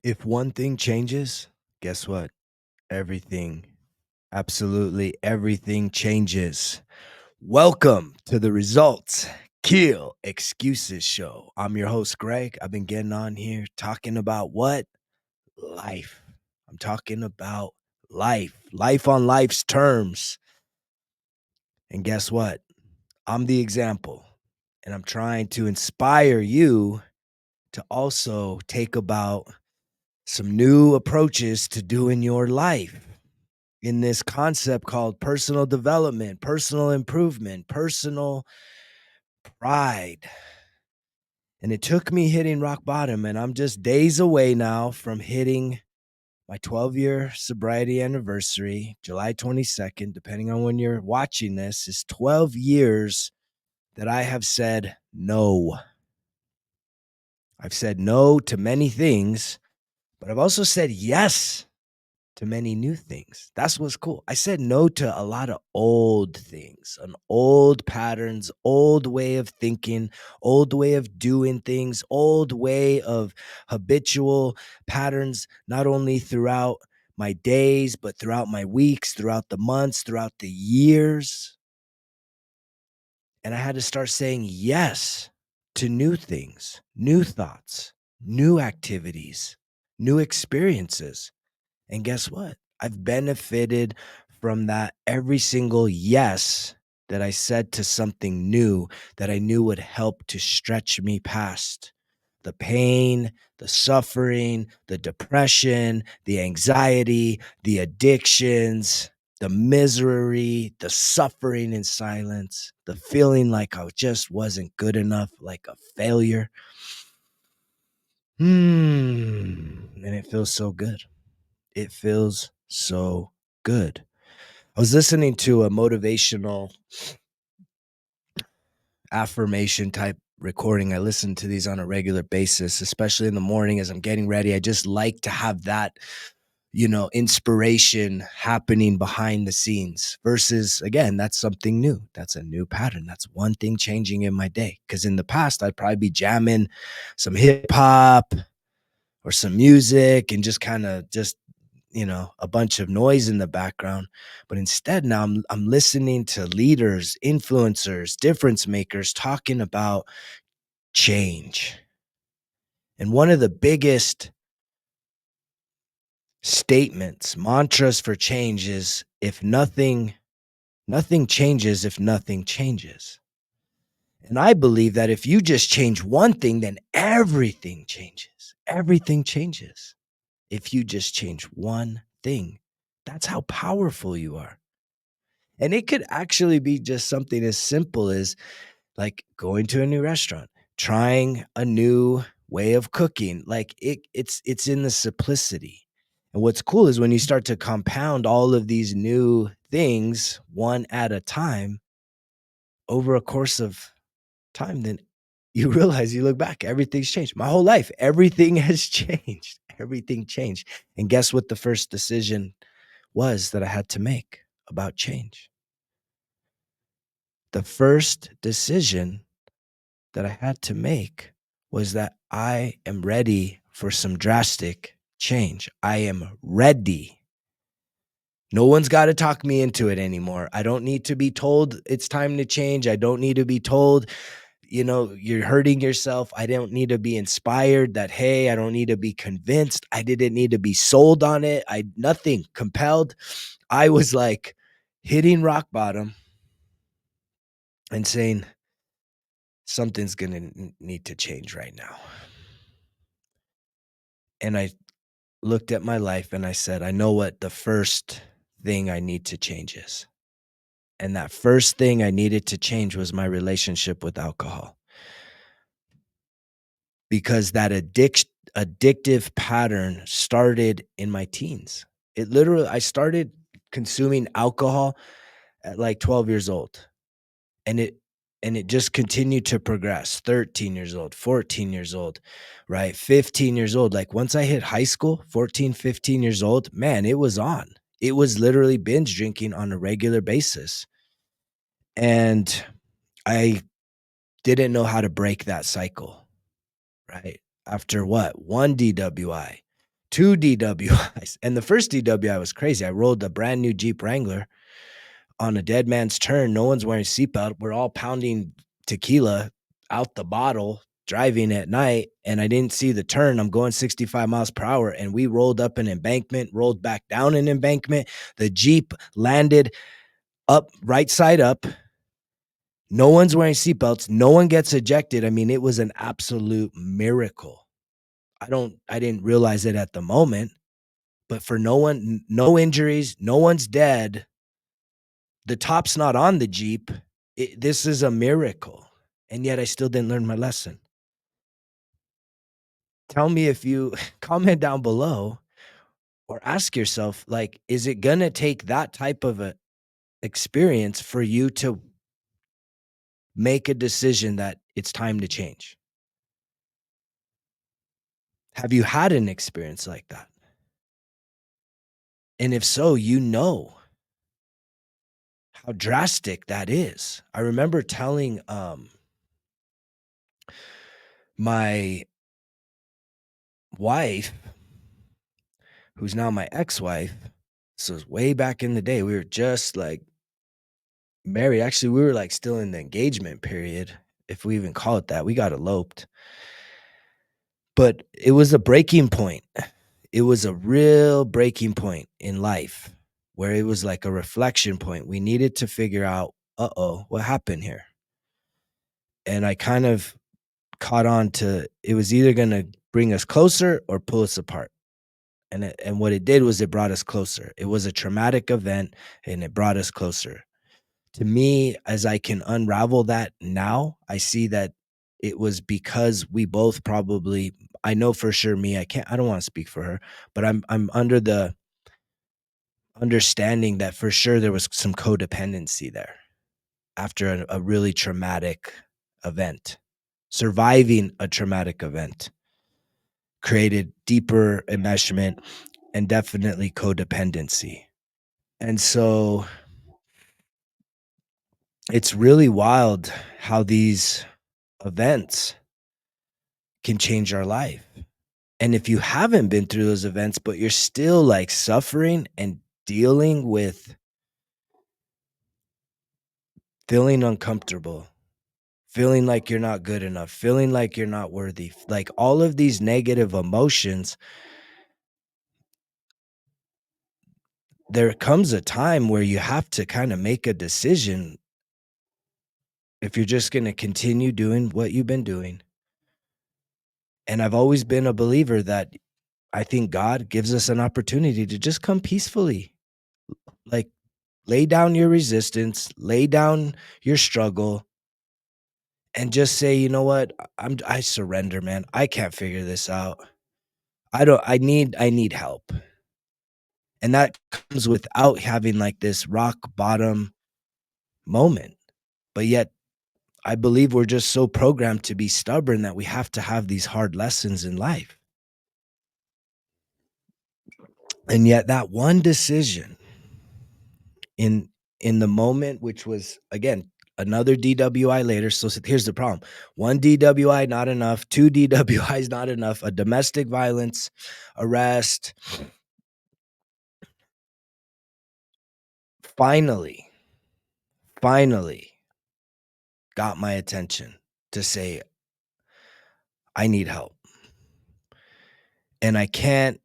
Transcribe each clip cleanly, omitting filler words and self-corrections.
If one thing changes, guess what? Everything, absolutely everything changes. Welcome to the Results Kill Excuses Show. I'm your host, Greg. I've been getting on here talking about what? Life. I'm talking about life on life's terms. And guess what? I'm the example, and I'm trying to inspire you to also take about some new approaches to doing your life in this concept called personal development, personal improvement, personal pride. And it took me hitting rock bottom, and I'm just days away now from hitting my 12-year sobriety anniversary, July 22nd, depending on when you're watching this, is 12 years that I have said no. I've said no to many things, but I've also said yes to many new things. That's what's cool. I said no to a lot of old things, an old patterns, old way of thinking, old way of doing things, old way of habitual patterns, not only throughout my days, but throughout my weeks, throughout the months, throughout the years. And I had to start saying yes to new things, new thoughts, new activities, new experiences. And guess what? I've benefited from that every single yes that I said to something new that I knew would help to stretch me past the pain, the suffering, the depression, the anxiety, the addictions, the misery, the suffering in silence, the feeling like I just wasn't good enough, like a failure. And it feels so good. It feels so good. I was listening to a motivational affirmation type recording. I listen to these on a regular basis, especially in the morning as I'm getting ready. I just like to have that, inspiration happening behind the scenes versus, again, that's something new. That's a new pattern. That's one thing changing in my day. Because in the past, I'd probably be jamming some hip hop or some music and just kind of just a bunch of noise in the background. But instead now I'm listening to leaders, influencers, difference makers talking about change. And one of the biggest statements, mantras for change is if nothing changes if nothing changes. And I believe that if you just change one thing, then everything changes. Everything changes. If you just change one thing, that's how powerful you are. And it could actually be just something as simple as like going to a new restaurant, trying a new way of cooking. Like it's in the simplicity. And what's cool is when you start to compound all of these new things one at a time over a course of time, then you realize, you look back, everything's changed. My whole life, everything has changed. Everything changed. And guess what the first decision was that I had to make about change? The first decision that I had to make was that I am ready for some drastic change. I am ready. No one's got to talk me into it anymore. I don't need to be told it's time to change. I don't need to be told, you're hurting yourself. I don't need to be inspired that, hey, I don't need to be convinced. I didn't need to be sold on it. Nothing compelled. I was like hitting rock bottom and saying, something's going to need to change right now. And I looked at my life and I said, I know what the first thing I need to change is. And that first thing I needed to change was my relationship with alcohol. Because that addictive pattern started in my teens. I started consuming alcohol at like 12 years old. And it just continued to progress. 13 years old, 14 years old, right? 15 years old. Like once I hit high school, 14, 15 years old, man, it was on. It was literally binge drinking on a regular basis. And I didn't know how to break that cycle, right? After what? One DWI, 2 DWIs. And the first DWI was crazy. I rolled a brand new Jeep Wrangler on a dead man's turn. No one's wearing seatbelt. We're all pounding tequila out the bottle, driving at night, and I didn't see the turn. I'm going 65 miles per hour, and we rolled up an embankment, rolled back down an embankment. The Jeep landed up, right side up. No one's wearing seatbelts. No one gets ejected. I mean, it was an absolute miracle. I didn't realize it at the moment, but for no injuries, no one's dead. The top's not on the Jeep. This is a miracle. And yet I still didn't learn my lesson. Tell me if you comment down below or ask yourself, like, is it going to take that type of a experience for you to make a decision that it's time to change? Have you had an experience like that? And if so, you know how drastic that is. I remember telling my wife, who's now my ex-wife, this was way back in the day. We were just like married. Actually, we were like still in the engagement period, if we even call it that. We got eloped. But it was a breaking point. It was a real breaking point in life where it was like a reflection point. We needed to figure out, what happened here? And I kind of caught on to it was either going to bring us closer or pull us apart. And what it did was it brought us closer. It was a traumatic event and it brought us closer. To me, as I can unravel that now, I see that it was because we both probably, I know for sure me, I don't want to speak for her, but I'm under the understanding that for sure there was some codependency there after a really traumatic event. Surviving a traumatic event created deeper enmeshment and definitely codependency. And so it's really wild how these events can change our life. And if you haven't been through those events, but you're still like suffering and dealing with feeling uncomfortable, feeling like you're not good enough, feeling like you're not worthy, like all of these negative emotions, there comes a time where you have to kind of make a decision if you're just going to continue doing what you've been doing. And I've always been a believer that I think God gives us an opportunity to just come peacefully, like lay down your resistance, lay down your struggle, and just say, you know what? I surrender, man. I can't figure this out. I need help. And that comes without having like this rock bottom moment. But yet I believe we're just so programmed to be stubborn that we have to have these hard lessons in life. And yet that one decision in the moment, which was again another DWI later. So here's the problem: 1 DWI not enough, 2 DWIs not enough, a domestic violence arrest. Finally got my attention to say, I need help. And I can't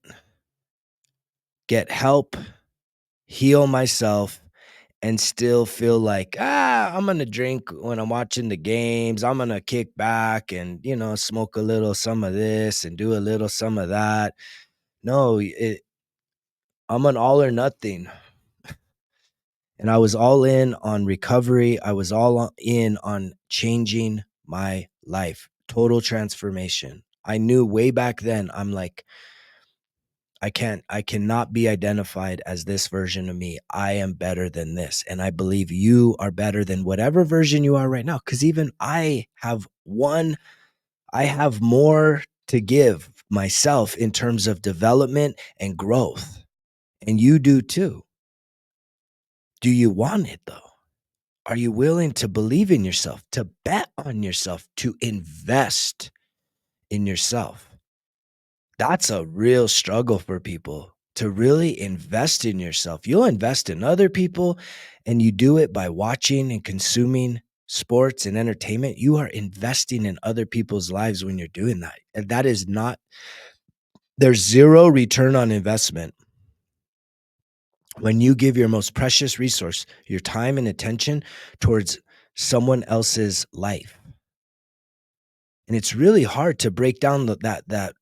get help, heal myself, and still feel like, I'm gonna drink when I'm watching the games. I'm gonna kick back and, smoke a little some of this and do a little some of that. No, I'm an all or nothing. And I was all in on recovery. I was all in on changing my life, total transformation. I knew way back then, I'm like, I cannot be identified as this version of me. I am better than this. And I believe you are better than whatever version you are right now. Cause even I have more to give myself in terms of development and growth. And you do too. Do you want it though? Are you willing to believe in yourself, to bet on yourself, to invest in yourself? That's a real struggle for people to really invest in yourself. You'll invest in other people, and you do it by watching and consuming sports and entertainment. You are investing in other people's lives when you're doing that. And that is not, there's zero return on investment when you give your most precious resource, your time and attention, towards someone else's life. And it's really hard to break down that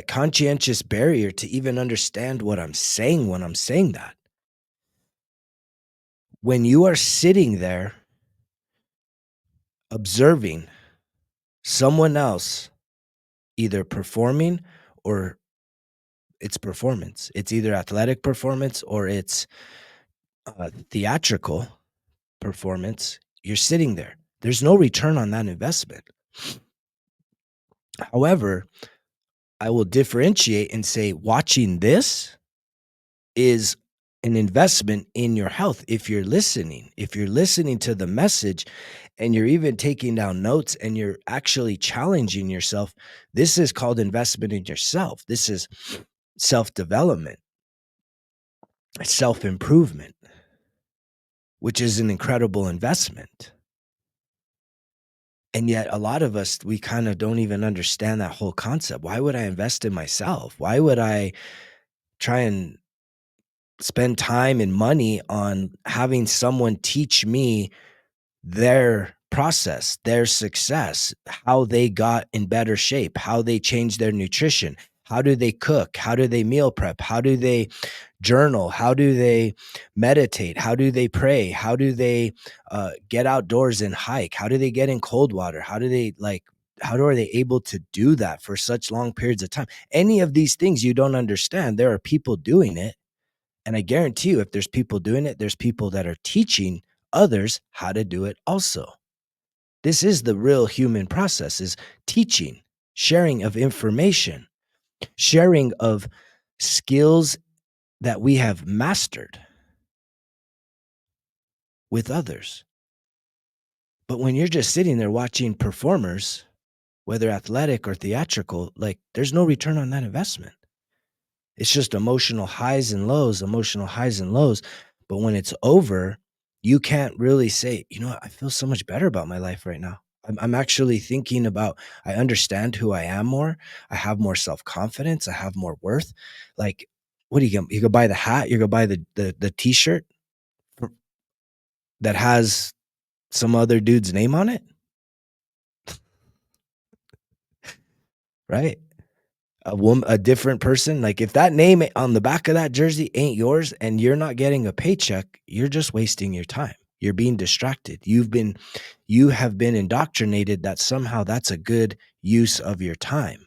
conscientious barrier to even understand what I'm saying when I'm saying that. When you are sitting there observing someone else either performing, or it's performance, it's either athletic performance or it's theatrical performance, you're sitting there. There's no return on that investment. However, I will differentiate and say watching this is an investment in your health. If you're listening to the message and you're even taking down notes and you're actually challenging yourself, this is called investment in yourself. This is self-development, self-improvement, which is an incredible investment. And yet a lot of us, we kind of don't even understand that whole concept. Why would I invest in myself? Why would I try and spend time and money on having someone teach me their process, their success, how they got in better shape, how they changed their nutrition, how do they cook, how do they meal prep, how do they journal, how do they meditate, how do they pray, how do they get outdoors and hike, how do they get in cold water, how are they able to do that for such long periods of time? Any of these things you don't understand, there are people doing it. And I guarantee you, if there's people doing it, there's people that are teaching others how to do it also. This is the real human process, is teaching, sharing of information, sharing of skills that we have mastered with others. But when you're just sitting there watching performers, whether athletic or theatrical, like there's no return on that investment. It's just emotional highs and lows, emotional highs and lows. But when it's over, you can't really say, you know what, I feel so much better about my life right now. I'm actually thinking about, I understand who I am more. I have more self-confidence. I have more worth. Like, what do you get? You go buy the hat, you go buy the t-shirt that has some other dude's name on it, right? A different person. Like if that name on the back of that jersey ain't yours and you're not getting a paycheck, you're just wasting your time. You're being distracted. You have been indoctrinated that somehow that's a good use of your time.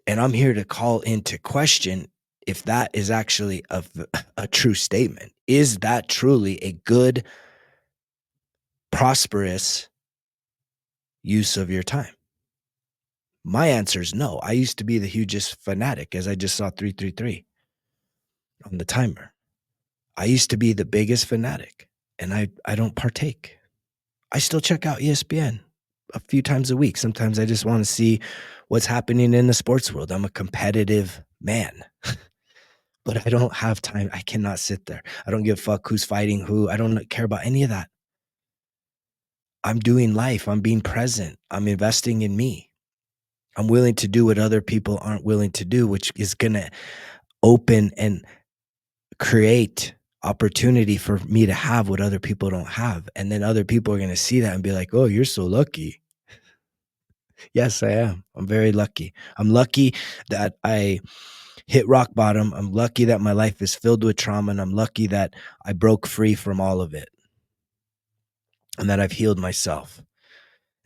And I'm here to call into question if that is actually a true statement. Is that truly a good, prosperous use of your time? My answer is no. I used to be the hugest fanatic, as I just saw 333 on the timer. I used to be the biggest fanatic, and I don't partake. I still check out ESPN a few times a week. Sometimes I just want to see what's happening in the sports world. I'm a competitive man, but I don't have time. I cannot sit there. I don't give a fuck who's fighting who. I don't care about any of that. I'm doing life. I'm being present. I'm investing in me. I'm willing to do what other people aren't willing to do, which is going to open and create opportunity for me to have what other people don't have. And then other people are going to see that and be like, oh, you're so lucky. Yes, I am. I'm very lucky. I'm lucky that I hit rock bottom. I'm lucky that my life is filled with trauma, and I'm lucky that I broke free from all of it and that I've healed myself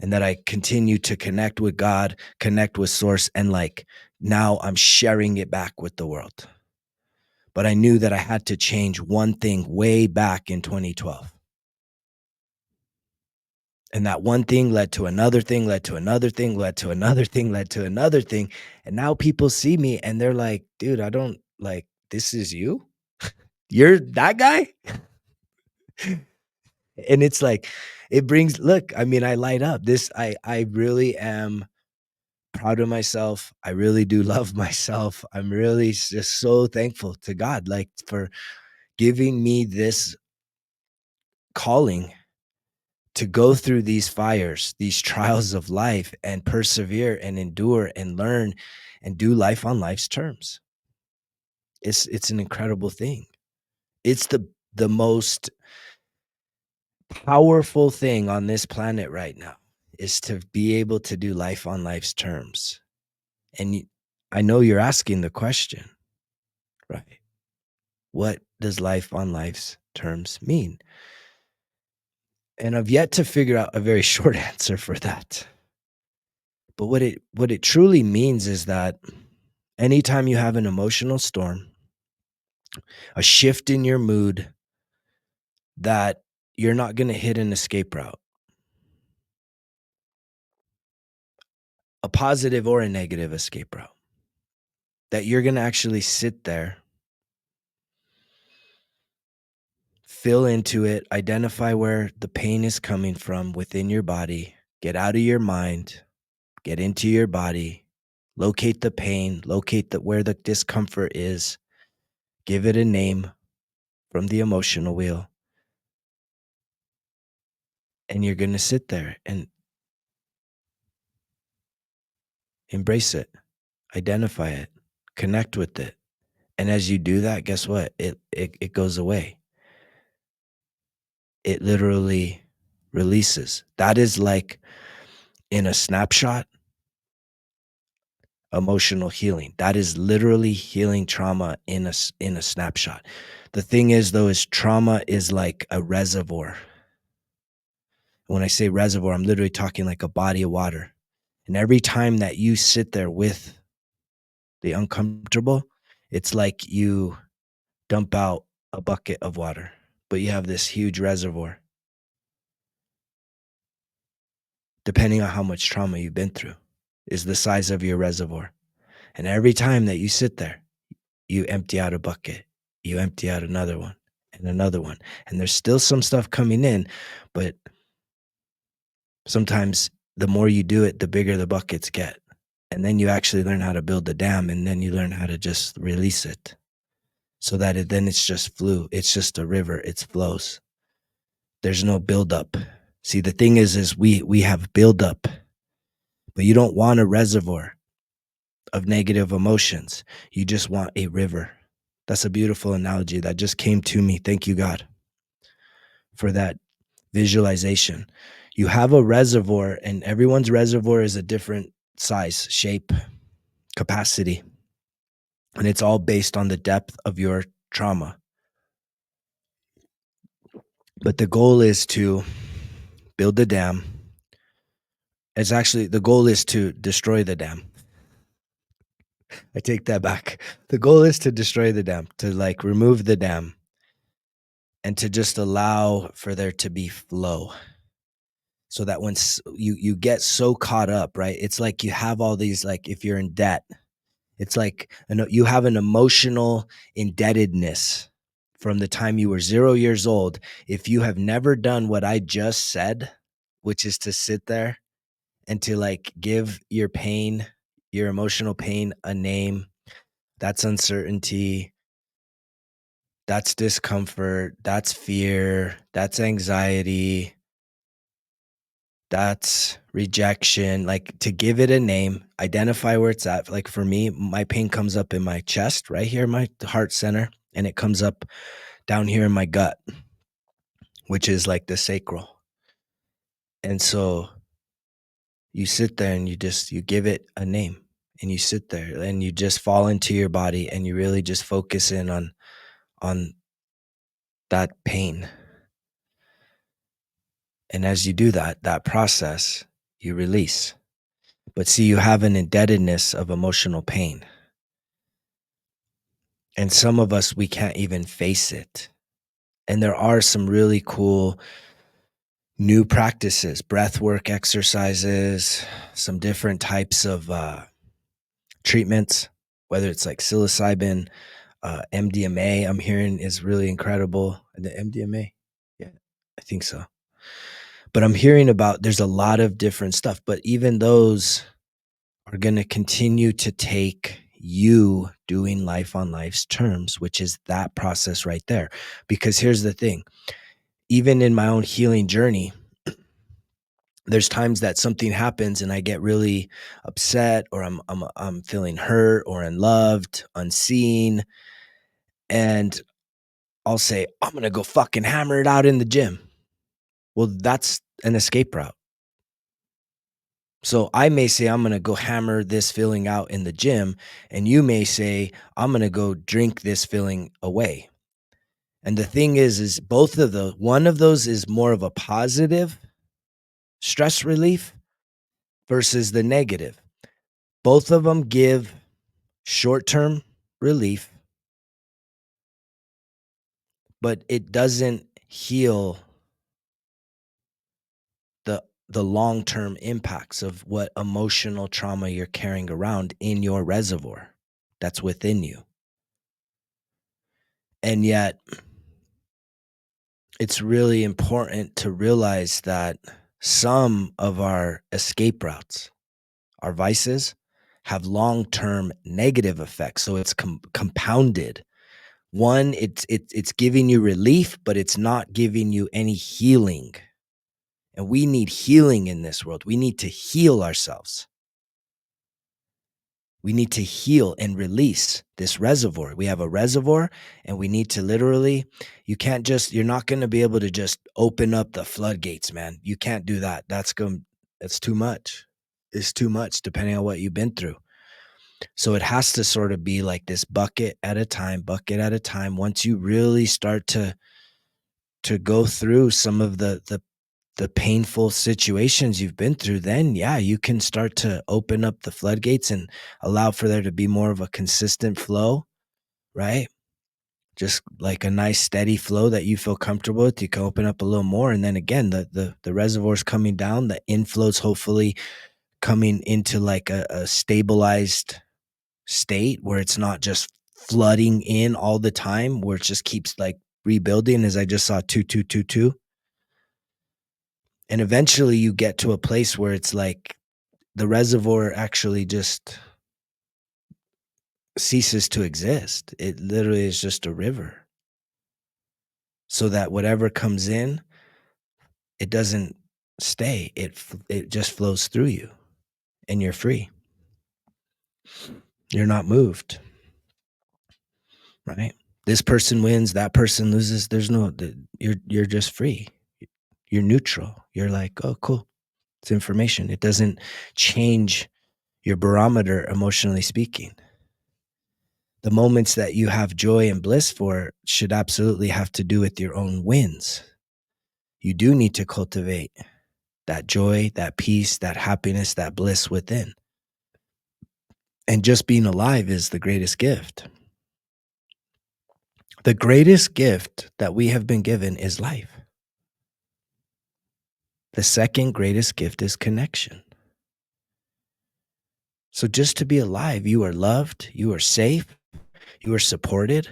and that I continue to connect with God, connect with source. And like now I'm sharing it back with the world. But I knew that I had to change one thing way back in 2012. And that one thing led to another thing, led to another thing, led to another thing, led to another thing. And now people see me and they're like, dude, I don't like, this is you? You're that guy? And it's like, it brings look, I mean, I light up. I really am proud of myself. I really do love myself. I'm really just so thankful to God, like, for giving me this calling to go through these fires, these trials of life, and persevere and endure and learn and do life on life's terms. It's an incredible thing. It's the most powerful thing on this planet right now, is to be able to do life on life's terms. And I know you're asking the question, right? What does life on life's terms mean? And I've yet to figure out a very short answer for that. But what it truly means is that anytime you have an emotional storm, a shift in your mood, that you're not going to hit an escape route, a positive or a negative escape route, that you're going to actually sit there, feel into it, identify where the pain is coming from within your body, get out of your mind, get into your body, locate the pain, locate where the discomfort is, give it a name from the emotional wheel, and you're going to sit there and embrace it, identify it, connect with it. And as you do that, guess what? It goes away. It literally releases. That is like, in a snapshot, emotional healing. That is literally healing trauma in a snapshot. The thing is, though, is trauma is like a reservoir. When I say reservoir, I'm literally talking like a body of water. And every time that you sit there with the uncomfortable, it's like you dump out a bucket of water, but you have this huge reservoir, depending on how much trauma you've been through, is the size of your reservoir. And every time that you sit there, you empty out a bucket, you empty out another one and another one. And there's still some stuff coming in, but sometimes the more you do it, the bigger the buckets get. And then you actually learn how to build the dam, and then you learn how to just release it, so that then it's just it's just a river, it flows. There's no buildup. See, the thing is we have buildup, but you don't want a reservoir of negative emotions. You just want a river. That's a beautiful analogy that just came to me. Thank you, God, for that visualization. You have a reservoir, and everyone's reservoir is a different size, shape, capacity. And it's all based on the depth of your trauma. But the goal is to build the dam. It's actually, the goal is to destroy the dam. I take that back. The goal is to destroy the dam, to like remove the dam, and to just allow for there to be flow. So that when you get so caught up, right? It's like you have all these, like, if you're in debt, it's like you have an emotional indebtedness from the time you were 0 years old. If you have never done what I just said, which is to sit there and to like give your pain, your emotional pain, a name, that's uncertainty, that's discomfort, that's fear, that's anxiety, that's rejection. Like, to give it a name, identify where it's at. Like for me, my pain comes up in my chest, right here, my heart center, and it comes up down here in my gut, which is like the sacral. And so you sit there and you give it a name, and you sit there and you just fall into your body, and you really just focus in on that pain. And as you do that process, you release. But see, you have an indebtedness of emotional pain. And some of us, we can't even face it. And there are some really cool new practices, breath work exercises, some different types of treatments, whether it's like psilocybin, MDMA, I'm hearing is really incredible. The MDMA, yeah. I think so. But I'm hearing about there's a lot of different stuff, but even those are going to continue to take you doing life on life's terms, which is that process right there. Because here's the thing, even in my own healing journey, there's times that something happens and I get really upset, or I'm feeling hurt or unloved, unseen, and I'll say, I'm going to go fucking hammer it out in the gym. Well, that's an escape route. So I may say, I'm going to go hammer this feeling out in the gym. And you may say, I'm going to go drink this feeling away. And the thing is both of those, one of those is more of a positive stress relief versus the negative. Both of them give short-term relief, but it doesn't heal the long-term impacts of what emotional trauma you're carrying around in your reservoir that's within you. And yet, it's really important to realize that some of our escape routes, our vices, have long-term negative effects. So it's compounded. One, it's giving you relief, but it's not giving you any healing. And we need healing in this world. We need to heal ourselves. We need to heal and release this reservoir. We have a reservoir, and we need to literally, you're not going to be able to just open up the floodgates, man. You can't do that. That's too much. It's too much depending on what you've been through. So it has to sort of be like this bucket at a time. Once you really start to go through some of the painful situations you've been through, then yeah, you can start to open up the floodgates and allow for there to be more of a consistent flow, right? Just like a nice steady flow that you feel comfortable with. You can open up a little more, and then again, the reservoir's coming down, the inflow's hopefully coming into like a stabilized state where it's not just flooding in all the time, where it just keeps like rebuilding, as I just saw 2222. And eventually you get to a place where it's like the reservoir actually just ceases to exist. It literally is just a river. So that whatever comes in, it doesn't stay. It just flows through you, and you're free. You're not moved, right? This person wins, that person loses. You're just free. You're neutral. You're like, oh, cool. It's information. It doesn't change your barometer, emotionally speaking. The moments that you have joy and bliss for should absolutely have to do with your own wins. You do need to cultivate that joy, that peace, that happiness, that bliss within. And just being alive is the greatest gift. The greatest gift that we have been given is life. The second greatest gift is connection. So just to be alive, you are loved, you are safe, you are supported.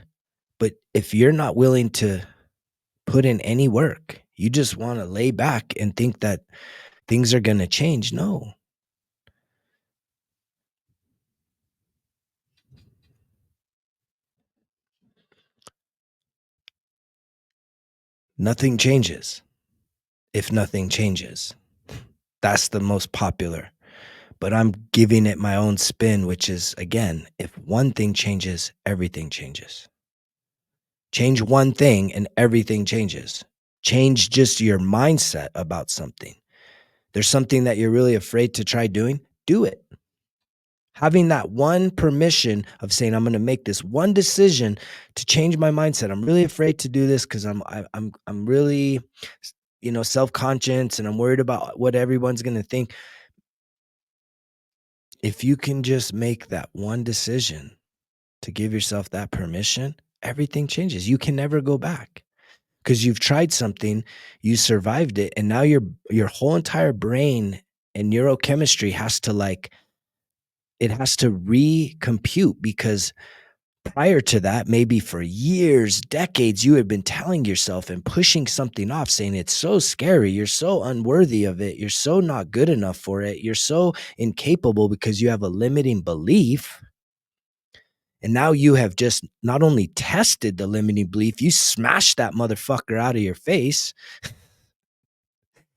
But if you're not willing to put in any work, you just want to lay back and think that things are going to change. No. Nothing changes if nothing changes. That's the most popular. But I'm giving it my own spin, which is, again, if one thing changes, everything changes. Change one thing and everything changes. Change just your mindset about something. There's something that you're really afraid to try doing, do it. Having that one permission of saying, I'm going to make this one decision to change my mindset. I'm really afraid to do this because I'm really, self-conscious, and I'm worried about what everyone's going to think. If you can just make that one decision to give yourself that permission, everything changes. You can never go back because you've tried something, you survived it, and now your whole entire brain and neurochemistry has to recompute, because Prior to that, maybe for years, decades, you had been telling yourself and pushing something off, saying it's so scary. You're so unworthy of it. You're so not good enough for it. You're so incapable because you have a limiting belief. And now you have just not only tested the limiting belief, you smashed that motherfucker out of your face.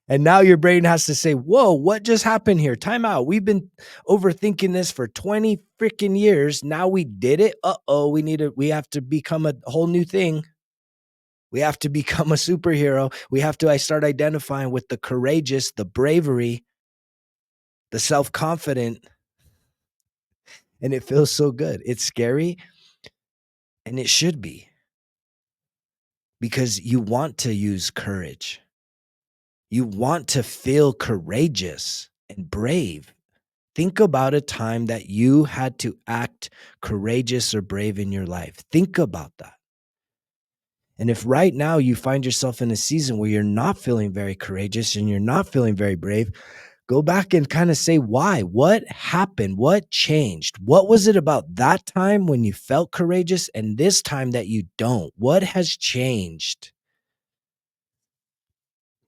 And now your brain has to say, whoa, what just happened here? Time out. We've been overthinking this for 20 freaking years. Now we did it. Uh-oh, we have to become a whole new thing. We have to become a superhero. I start identifying with the courageous, the bravery, the self-confident. And it feels so good. It's scary. And it should be. Because you want to use courage. You want to feel courageous and brave. Think about a time that you had to act courageous or brave in your life. Think about that. And if right now you find yourself in a season where you're not feeling very courageous and you're not feeling very brave, go back and kind of say why. What happened? What changed? What was it about that time when you felt courageous and this time that you don't? What has changed?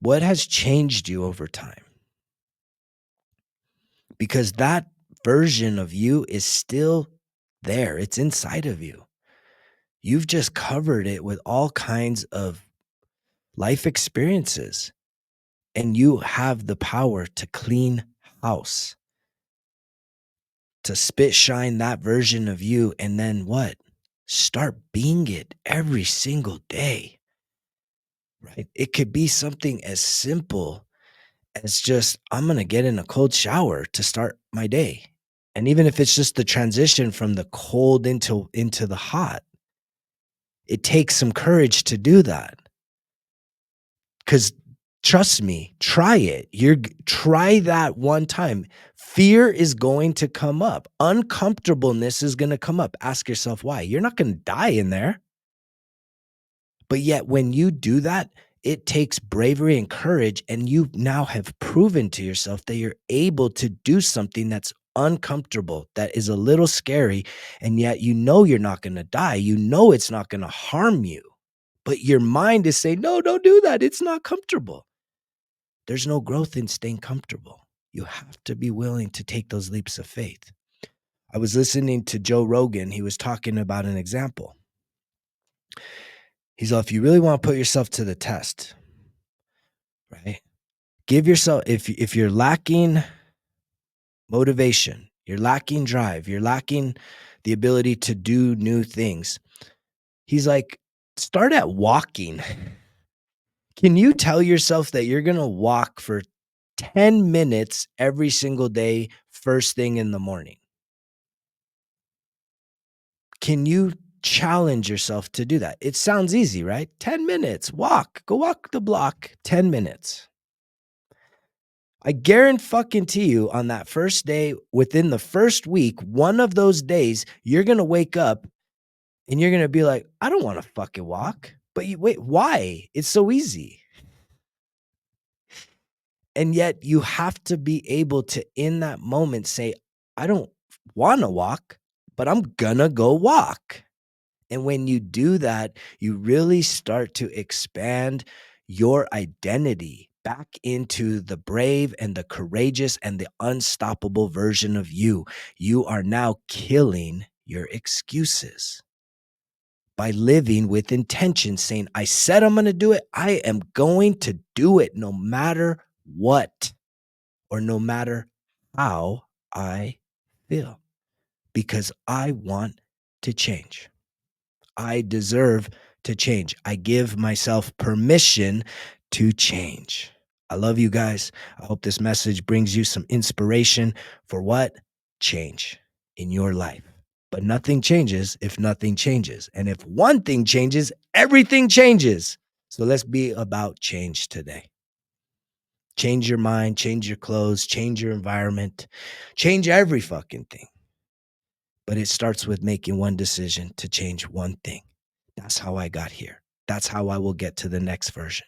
What has changed you over time? Because that version of you is still there. It's inside of you. You've just covered it with all kinds of life experiences, and you have the power to clean house, to spit shine that version of you, and then what? Start being it every single day, right? It could be something as simple as just, I'm going to get in a cold shower to start my day. And even if it's just the transition from the cold into the hot, it takes some courage to do that. Because trust me, try it. Try that one time. Fear is going to come up. Uncomfortableness is going to come up. Ask yourself why. You're not going to die in there. But yet when you do that, it takes bravery and courage, and you now have proven to yourself that you're able to do something that's uncomfortable, that is a little scary, and yet you know you're not going to die. You know it's not going to harm you. But your mind is saying, no, don't do that. It's not comfortable. There's no growth in staying comfortable. You have to be willing to take those leaps of faith. I was listening to Joe Rogan. He was talking about an example. He's like, if you really want to put yourself to the test, right? Give yourself, if you're lacking motivation, you're lacking drive, you're lacking the ability to do new things. He's like, start at walking. Can you tell yourself that you're going to walk for 10 minutes every single day, first thing in the morning? Can you challenge yourself to do that? It sounds easy, right? 10 minutes, go walk the block, 10 minutes. I guarantee you on that first day, within the first week, one of those days, you're going to wake up and you're going to be like, I don't want to fucking walk. But wait, why? It's so easy. And yet you have to be able to, in that moment, say, I don't want to walk, but I'm gonna go walk. And when you do that, you really start to expand your identity back into the brave and the courageous and the unstoppable version of you. You are now killing your excuses by living with intention, saying, I said I'm going to do it. I am going to do it no matter what, or no matter how I feel, because I want to change. I deserve to change. I give myself permission to change. I love you guys. I hope this message brings you some inspiration for what? Change in your life. But nothing changes if nothing changes. And if one thing changes, everything changes. So let's be about change today. Change your mind, change your clothes, change your environment, change every fucking thing. But it starts with making one decision to change one thing. That's how I got here. That's how I will get to the next version.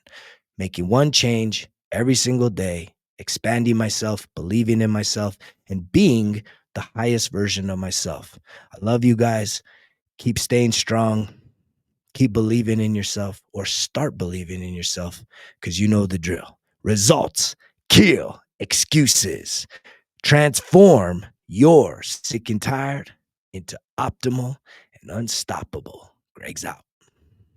Making one change every single day, expanding myself, believing in myself, and being the highest version of myself. I love you guys. Keep staying strong. Keep believing in yourself or start believing in yourself because you know the drill. Results kill excuses. Transform your sick and tired into optimal and unstoppable. Greg's out.